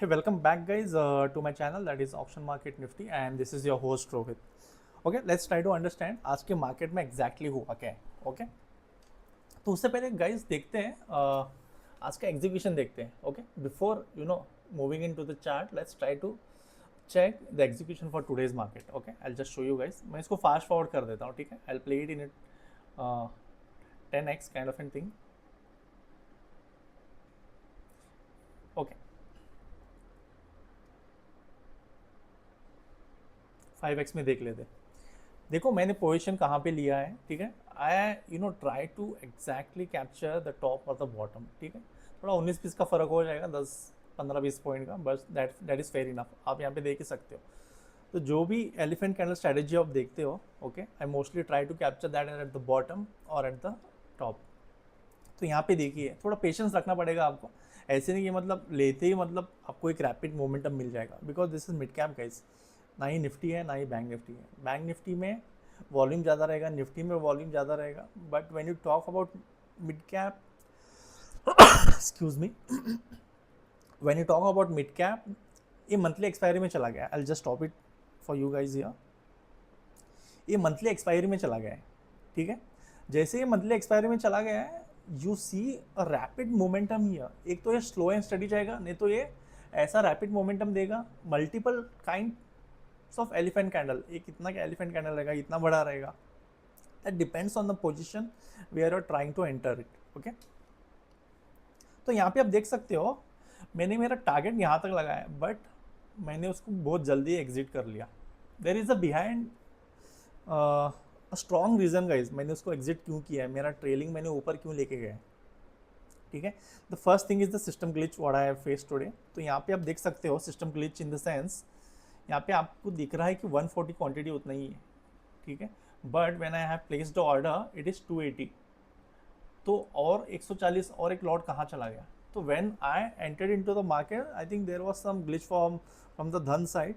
Hey, welcome back, guys, to my channel that is Auction Market Nifty, and this is your host Rohit. Okay, let's try to understand आज के market में exactly हुआ क्या है. Okay, तो उससे पहले गाइज देखते हैं आज का एग्जीक्यूशन देखते हैं. Okay, before moving into the chart, let's try to check the execution for today's market. Okay, I just show you guys. मैं इसको फास्ट फॉरवर्ड कर देता हूँ. ठीक है, I play it in it 10x kind of an thing. Okay, 5x में देख लेते. देखो मैंने पोजीशन कहाँ पे लिया है. ठीक है, I try to exactly capture the top और द बॉटम. ठीक है, थोड़ा 19-20 का फर्क हो जाएगा, 10-15-20 पॉइंट का, बस दैट इज़ फेयर इनफ. आप यहाँ पे देख ही सकते हो. तो जो भी एलिफेंट कैंडल स्ट्रेटेजी आप देखते हो, okay, I mostly try to capture that at the bottom और एट द टॉप. तो यहाँ पे देखिए, थोड़ा पेशेंस रखना पड़ेगा आपको. ऐसे नहीं कि मतलब लेते ही मतलब आपको एक रैपिड मोमेंटम मिल जाएगा, because this is mid cap guys. ना ही निफ्टी है ना ही बैंक निफ्टी है. बैंक निफ्टी में वॉल्यूम ज़्यादा रहेगा, निफ्टी में वॉल्यूम ज़्यादा रहेगा. But when you talk about mid cap, excuse me, when you talk about mid cap, ये मंथली एक्सपायरी में चला गया. I just stop it for you guys here. ये मंथली एक्सपायरी में चला गया है. ठीक है, जैसे ये मंथली एक्सपायरी में चला गया है, you see a rapid momentum here. एक तो ये स्लो एंड स्टडी जाएगा, नहीं तो ये ऐसा रैपिड मोमेंटम देगा. Multiple kind of elephant candle. ये कितना का एलिफेंट कैंडल रहेगा, इतना बड़ा रहेगा. That depends on the position we are trying to enter it. Okay, तो यहाँ पे आप देख सकते हो, मैंने मेरा टारगेट यहाँ तक लगाया है, बट मैंने उसको बहुत जल्दी एग्जिट कर लिया. There is a behind strong reason guys. मैंने उसको एग्जिट क्यों किया है, मेरा ट्रेलिंग मैंने ऊपर क्यों लेके गए. ठीक है, the first thing is the system glitch what I have face today. तो यहाँ पे आप देख सकते हो system glitch in the sense, यहाँ पे आपको दिख रहा है कि 140 क्वांटिटी उतना ही है. ठीक है, but when I have placed the order it is 280. तो और 140 और एक लॉट कहाँ चला गया. तो when I entered into the market, I think there was some glitch from the Dhan side.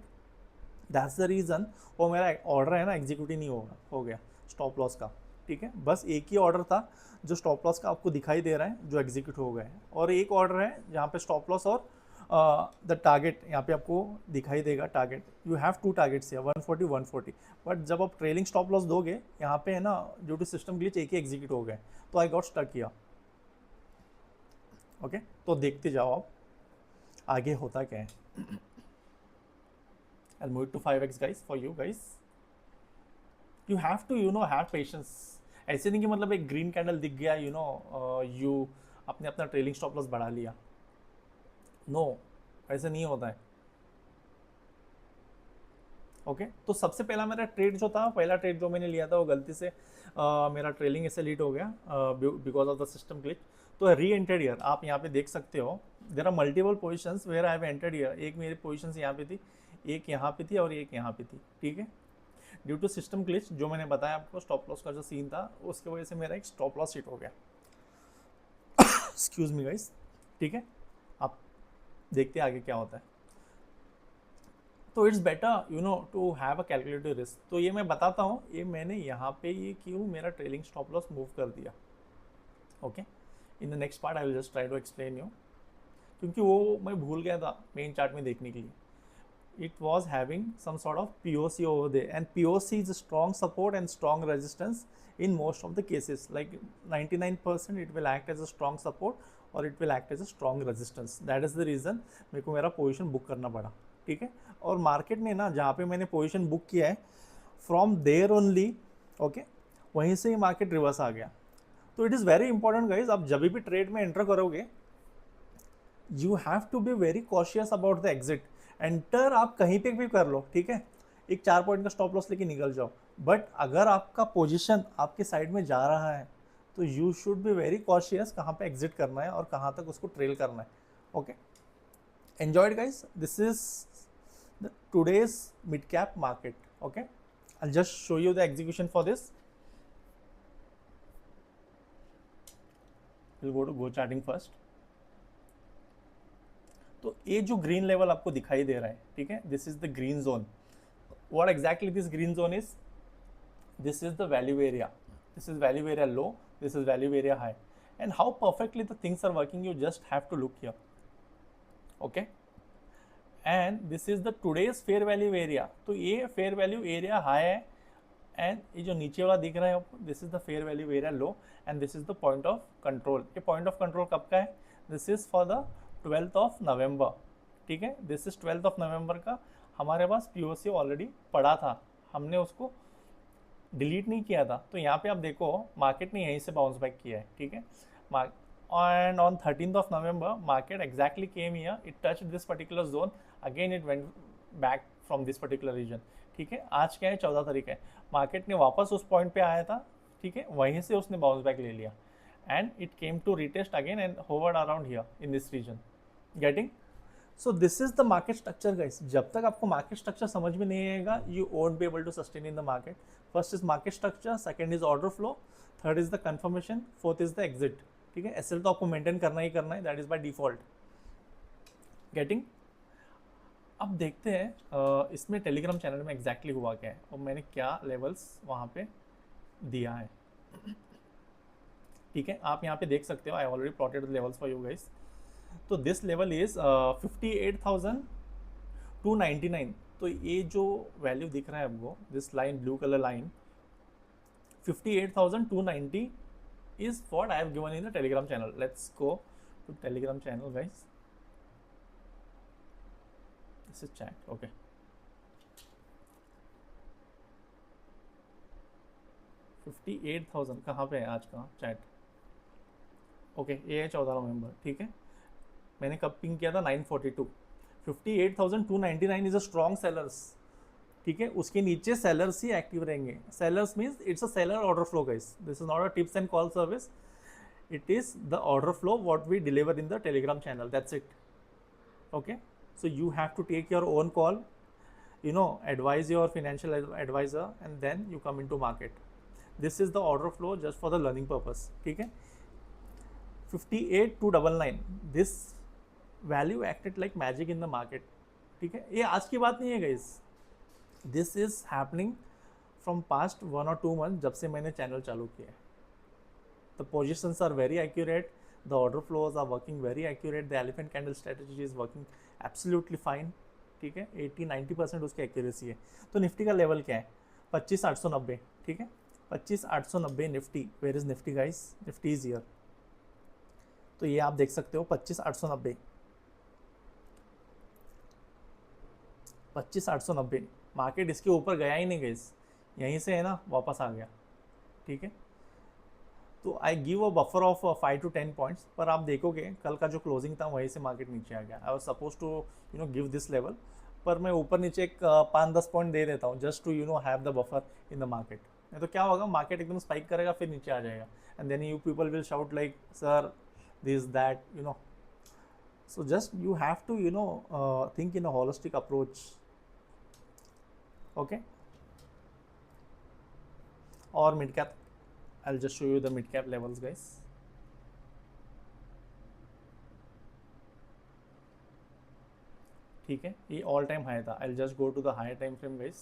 That's the reason वो मेरा ऑर्डर है ना एग्जीक्यूट नहीं हो गया स्टॉप लॉस का. ठीक है, बस एक ही ऑर्डर था जो स्टॉप लॉस का आपको दिखाई दे रहा है जो एग्जीक्यूट हो गया है, और एक ऑर्डर है जहाँ पे स्टॉप लॉस और द टारगेट यहाँ पे आपको दिखाई देगा. Target, you have two targets है 140 140. बट जब आप ट्रेलिंग स्टॉप लॉस दोगे यहाँ पे है ना, ड्यू टू सिस्टम ग्लिच एक ही एग्जीक्यूट हो गए, तो आई गॉट स्टक किया. ओके, तो देखते जाओ आप आगे होता क्या है. I'll move it to 5x guys for you guys. You have to have patience. ऐसे नहीं कि मतलब एक ग्रीन कैंडल दिख गया यू अपने अपना ट्रेलिंग स्टॉप लॉस बढ़ा लिया. नो, ऐसे नहीं होता है. ओके, तो सबसे पहला मेरा ट्रेड जो था, पहला ट्रेड जो मैंने लिया था वो गलती से मेरा ट्रेलिंग ऐसे लीड हो गया because of the system glitch. तो री एंटर्ड ईयर आप यहाँ पे देख सकते हो, there are multiple positions where I have entered here. एक मेरी पोजिशन यहाँ पे थी, एक यहाँ पे थी और एक यहाँ पे थी. ठीक है, ड्यू टू सिस्टम ग्लिच जो मैंने बताया आपको, स्टॉप लॉस का जो सीन था उसकी वजह से मेरा एक स्टॉप लॉस हिट हो गया. Excuse me guys. ठीक है, आप देखते हैं आगे क्या होता है. तो it's better to have a calculated risk. तो ये मैं बताता हूँ, ये मैंने यहाँ पे ये क्यों मेरा ट्रेलिंग स्टॉप लॉस मूव कर दिया. Okay, in the next part I will just try to explain you, क्योंकि वो मैं भूल गया था मेन चार्ट में देखने के लिए. it was having some sort of POC over there, and POC is a strong support and strong resistance in most of the cases. Like 99% it will act as a strong support or it will act as a strong resistance. That is the reason मेरे को मेरा position book करना पड़ा. ठीक है, और market में ना जहाँ पे मैंने पोजीशन बुक किया है, फ्रॉम देयर ओनली, ओके, वहीं से ही मार्केट रिवर्स आ गया. तो it is very important guys, आप जब भी ट्रेड में एंटर करोगे you have to be very cautious about the exit. Enter आप कहीं पे भी कर लो, ठीक है, एक 4 पॉइंट का स्टॉप लॉस लेके निकल जाओ, बट अगर आपका पोजीशन आपके साइड में जा रहा है तो you should be very cautious कहाँ पे एग्जिट करना है और कहाँ तक उसको ट्रेल करना है. Okay, enjoyed guys, this is the today's mid cap market. Okay, I just show you the execution for this. Will go to go charting first. तो ये जो ग्रीन लेवल आपको दिखाई दे रहा है, ठीक है, this is the green zone. What exactly this green zone is, this is the value area. This is value area low, this is value area high, and how perfectly the things are working, you just have to look here. Okay, and this is the today's fair value area. तो ये fair value area high है, and ये जो नीचे वाला दिख रहा है आपको, this is the fair value area low, and this is the point of control. ये पॉइंट ऑफ कंट्रोल कब का है? This is for the 12th of November, ठीक है। This is 12th of November का। हमारे पास पीओसी ऑलरेडी पड़ा था, हमने उसको डिलीट नहीं किया था। तो यहाँ पे आप देखो मार्केट ने यहीं से बाउंस बैक किया है, ठीक है। And on 13th of November market exactly came here, it touch this particular zone, again it went back from this particular region, ठीक है। आज क्या है, 14 तारीख है, मार्केट ने वापस उस पॉइंट पे आया था, ठीक है, वहीं से उसने बाउंस बैक ले लिया, and it came to retest again and hovered around here in this region, getting. So this is the market structure guys. जब तक आपको मार्केट स्ट्रक्चर समझ में नहीं आएगा, you won't be able to sustain in the market. First is market structure, second is order flow, third is the confirmation, fourth is the exit, ठीक है। SL तो आपको मेंटेन करना ही करना है, that is by default, getting. अब देखते हैं इसमें टेलीग्राम चैनल में एग्जैक्टली हुआ क्या है और मैंने क्या लेवल्स वहाँ पे दिया है, ठीक है। आप यहाँ पे देख सकते हो, I already plotted levels for you guys. तो दिस लेवल इज 58,299। तो ये जो वैल्यू दिख रहा है आपको, this line, blue colour line, 58,290 is what I have given in the Telegram channel. Let's go to Telegram channel, guys. This is chat, okay. $58,000 कहाँ पे है आज का चैट? ओके, ये है 14 नवंबर, ठीक है। मैंने कब पिंग किया था? 942। 58,299 इज अ स्ट्रॉन्ग सेलर्स, ठीक है। उसके नीचे सेलर्स ही एक्टिव रहेंगे। Sellers means it's a seller order flow guys, this is not a tips and call service, it is the order flow what we deliver in the Telegram channel, that's it, okay. So you have to take your own call, you know, advise your financial advisor, and then you come into market. This is the order flow just for the learning purpose, ठीक है। 58,299, this value acted like magic in the market, ठीक है। ये आज की बात नहीं है guys, this is happening from past 1 or 2 months, जब से मैंने चैनल चालू किया है। The positions are very accurate, the order flows are working very accurate, the elephant candle strategy is working absolutely fine, ठीक है। 80-90% उसकी एक्यूरेसी है। तो निफ्टी का लेवल क्या है? 25,890, ठीक है। 25,890 Nifty. Where is Nifty guys? Nifty is here. तो ये आप देख सकते हो 25,890, 25,890। मार्केट इसके ऊपर गया ही नहीं गाइस, यहीं से है ना वापस आ गया, ठीक है। तो I give a buffer of 5 to 10 points, पर आप देखोगे कल का जो क्लोजिंग था वहीं से मार्केट नीचे आ गया। I was suppose to give this level, पर मैं ऊपर नीचे एक 5-10 पॉइंट दे देता हूँ just to have the buffer in the market. नहीं तो क्या होगा, मार्केट एकदम स्पाइक करेगा फिर नीचे आ जाएगा, and then you people will shout like sir this that, so just you have to think in a holistic approach, okay. और mid cap, I'll just show you the mid cap levels guys. ठीक है, ये all time high था। I'll just go to the higher time frame guys.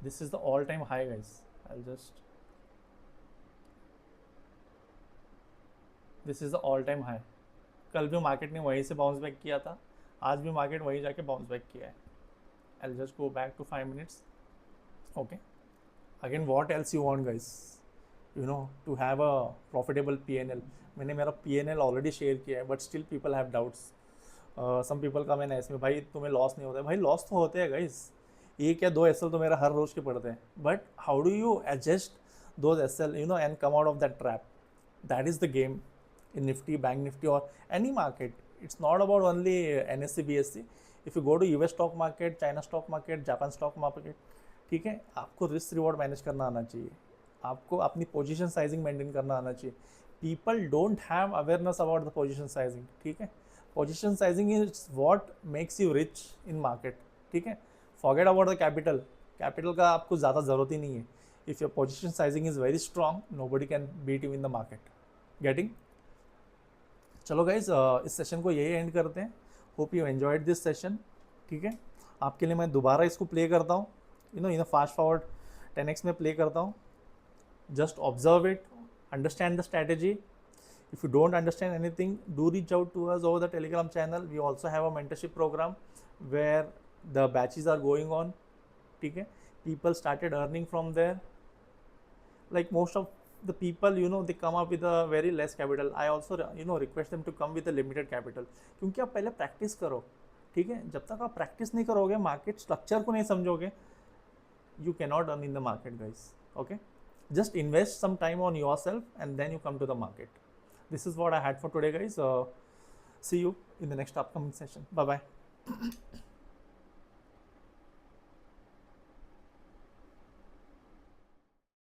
This is the all time high guys. This is the all time high. कल भी market ने वहीं से bounce back किया था, आज भी मार्केट वहीं जाके बाउंस बैक किया है। I'll just go back to 5 minutes. Okay. Again, what else you want guys, to have a profitable PNL? मैंने मेरा PNL ऑलरेडी शेयर किया है, but still people have doubts. Some people का मैंने इसमें, भाई तुम्हें लॉस नहीं होता है? भाई लॉस तो होते हैं गाइस, एक या 2 एसएल तो मेरा हर रोज के पड़ते हैं, but how do you adjust those SL and come out of that trap? That is the game in Nifty, bank Nifty और any market. It's not about only NSE BSE। If you go to US stock market, China stock market, Japan stock market, ठीक है, आपको risk reward manage करना आना चाहिए, आपको अपनी position sizing maintain करना आना चाहिए। People don't have awareness about the position sizing, ठीक है। Position sizing is what makes you rich in market, ठीक है। Forget about the capital, capital का आपको ज़्यादा ज़रूरत ही नहीं है। If your position sizing is very strong, nobody can beat you in the market, getting. चलो गाइज, इस सेशन को यही एंड करते हैं। Hope you enjoyed this session, ठीक है। आपके लिए मैं दोबारा इसको प्ले करता हूँ, इन फास्ट फॉरवर्ड 10x में प्ले करता हूँ। Just observe it, understand the strategy, If you don't understand anything, do reach out to us over the Telegram channel. We also have a mentorship program where the batches are going on. ठीक है, people started earning from there. Like most of the people, you know, they come up with a very less capital. I also, you know, request them to come with a limited capital, क्योंकि आप पहले practice करो. ठीक है, जब तक आप practice नहीं करोगे, मार्केट स्ट्रक्चर को नहीं समझोगे, you cannot earn in the market, guys. Okay, just invest some time on yourself and then you come to the market. This is what I had for today, guys. See you in the next upcoming session. Bye bye.